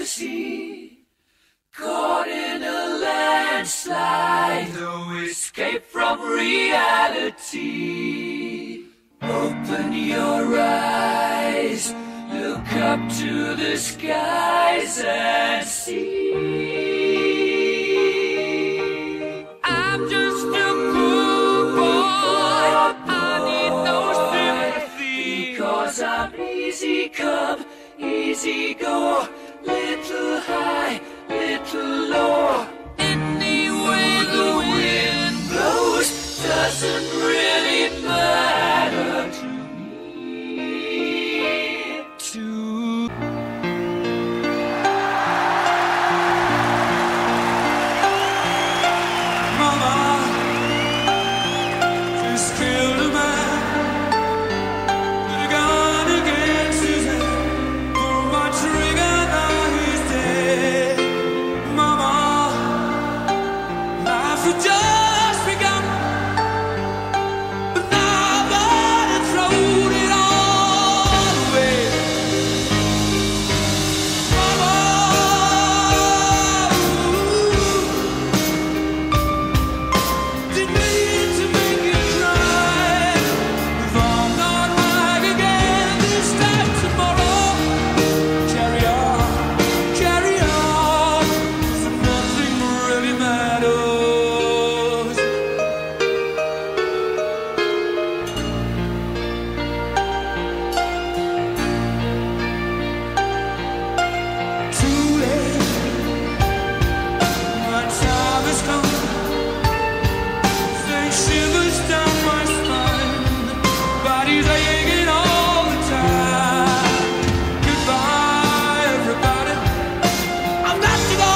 sea, caught in a landslide, no escape from reality. Open your eyes, look up to the skies and see. I'm just a poor boy, I need no sympathy, because I'm easy come, easy go, little high, little low. Any way the wind blows doesn't really matter to me. Mama just killed a man with a gun against his head. Pulled my trigger, now he's dead. Mama, life had just begun, but now that it's thrown it all away. Mama, didn't mean to make you cry. If I'm not right again this time tomorrow, carry on, so nothing really matters. Too late, my time has come. Send shivers down my spine. Body's aching all the time. Goodbye, everybody. I've got to go.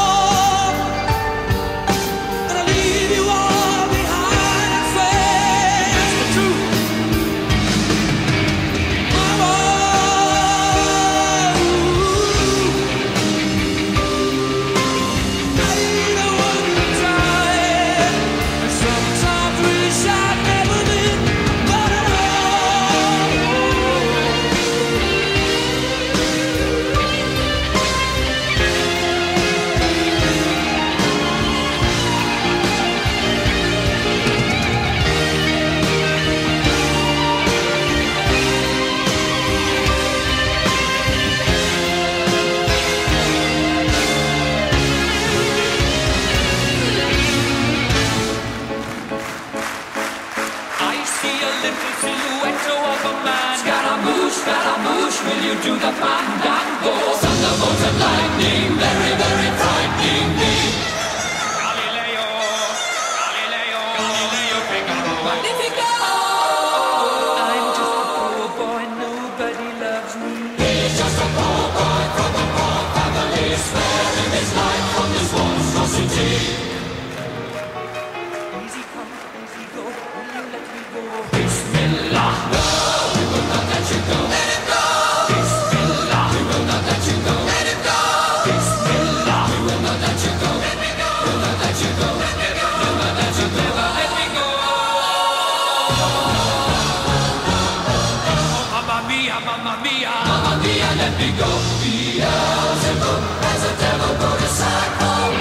Gonna leave you all behind and face the truth. Mama, I don't want to die. And sometimes wish I'd never been born at I see a little silhouette of a man. Scaramouche, will you do the fandango? Thunderbolt and lightning, very, very frightening me. Galileo, Figaro. Magnifico! I'm just a poor boy, nobody loves me. He's just a poor boy from a poor family, sparing his life from this monstrosity. Easy come, easy go, will you let me go? Bismillah, no, we will not let you go. Let him go! Bismillah, we will not let you go. Let him go! Bismillah, we will not let you go. Let me go! We'll not let you go. Let me go! We'll not let you go. Never let me go. Oh, mamma mia, mamma mia. Mamma mia, let me go. Beelzebub has a devil put aside for me.